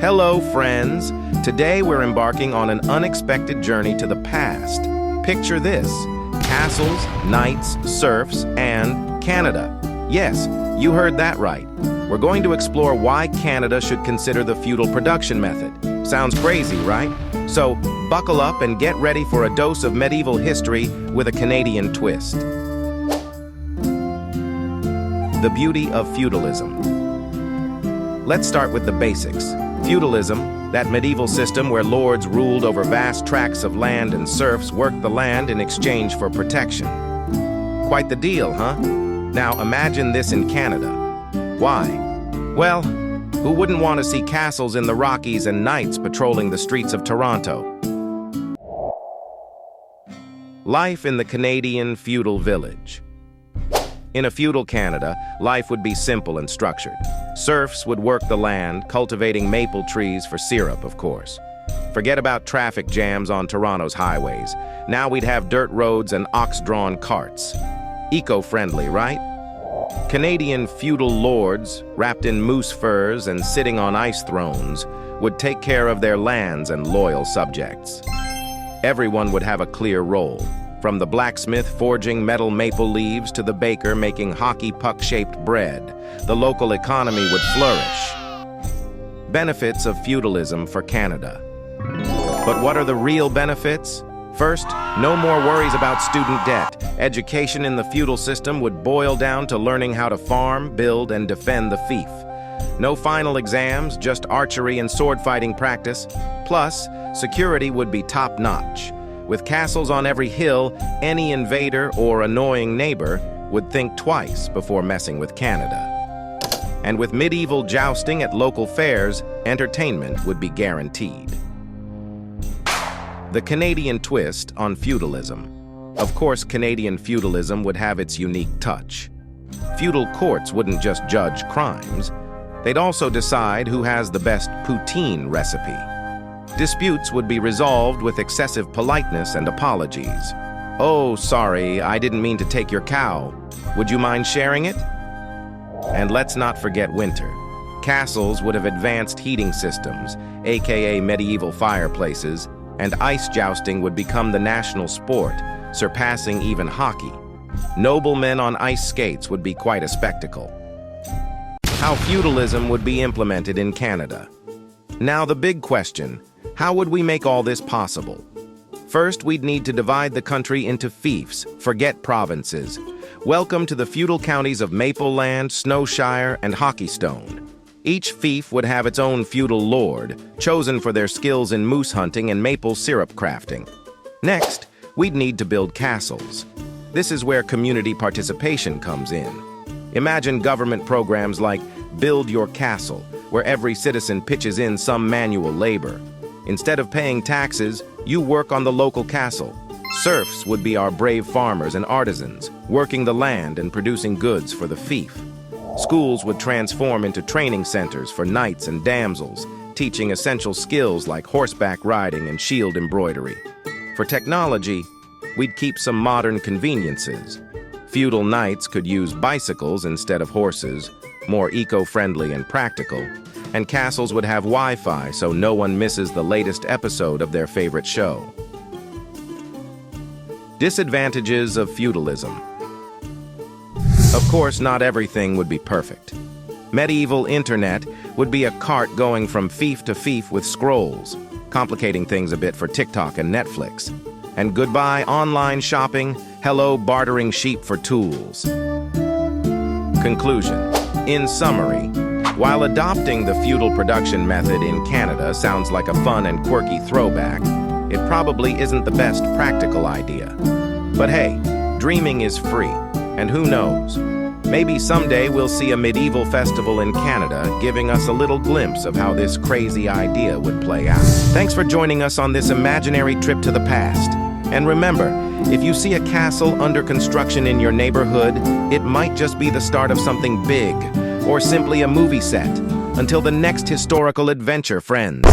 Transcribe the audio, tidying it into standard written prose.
Hello, friends. Today we're embarking on an unexpected journey to the past. Picture this: castles, knights, serfs, and Canada. Yes, you heard that right. We're going to explore why Canada should consider the feudal production method. Sounds crazy, right? So buckle up and get ready for a dose of medieval history with a Canadian twist. The beauty of feudalism. Let's start with the basics. Feudalism, that medieval system where lords ruled over vast tracts of land and serfs worked the land in exchange for protection. Quite the deal, huh? Now imagine this in Canada. Why? Well, who wouldn't want to see castles in the Rockies and knights patrolling the streets of Toronto? Life in the Canadian feudal village. In a feudal Canada, life would be simple and structured. Serfs would work the land, cultivating maple trees for syrup, of course. Forget about traffic jams on Toronto's highways. Now we'd have dirt roads and ox-drawn carts. Eco-friendly, right? Canadian feudal lords, wrapped in moose furs and sitting on ice thrones, would take care of their lands and loyal subjects. Everyone would have a clear role. From the blacksmith forging metal maple leaves to the baker making hockey puck-shaped bread, the local economy would flourish. Benefits of feudalism for Canada. But what are the real benefits? First, no more worries about student debt. Education in the feudal system would boil down to learning how to farm, build, and defend the fief. No final exams, just archery and sword-fighting practice. Plus, security would be top-notch. With castles on every hill, any invader or annoying neighbor would think twice before messing with Canada. And with medieval jousting at local fairs, entertainment would be guaranteed. The Canadian twist on feudalism. Of course, Canadian feudalism would have its unique touch. Feudal courts wouldn't just judge crimes. They'd also decide who has the best poutine recipe. Disputes would be resolved with excessive politeness and apologies. "Oh, sorry, I didn't mean to take your cow. Would you mind sharing it?" And let's not forget winter. Castles would have advanced heating systems, aka medieval fireplaces, and ice jousting would become the national sport, surpassing even hockey. Noblemen on ice skates would be quite a spectacle. How feudalism would be implemented in Canada. Now the big question: how would we make all this possible? First, we'd need to divide the country into fiefs, forget provinces. Welcome to the feudal counties of Mapleland, Snowshire, and Hockeystone. Each fief would have its own feudal lord, chosen for their skills in moose hunting and maple syrup crafting. Next, we'd need to build castles. This is where community participation comes in. Imagine government programs like Build Your Castle, where every citizen pitches in some manual labor. Instead of paying taxes, you work on the local castle. Serfs would be our brave farmers and artisans, working the land and producing goods for the fief. Schools would transform into training centers for knights and damsels, teaching essential skills like horseback riding and shield embroidery. For technology, we'd keep some modern conveniences. Feudal knights could use bicycles instead of horses, more eco-friendly and practical. And castles would have Wi-Fi so no one misses the latest episode of their favorite show. Disadvantages of feudalism. Of course, not everything would be perfect. Medieval internet would be a cart going from fief to fief with scrolls, complicating things a bit for TikTok and Netflix. And goodbye online shopping, hello bartering sheep for tools. Conclusion. In summary, while adopting the feudal production method in Canada sounds like a fun and quirky throwback, it probably isn't the best practical idea. But hey, dreaming is free, and who knows? Maybe someday we'll see a medieval festival in Canada giving us a little glimpse of how this crazy idea would play out. Thanks for joining us on this imaginary trip to the past. And remember, if you see a castle under construction in your neighborhood, it might just be the start of something big, or simply a movie set. Until the next historical adventure, friends.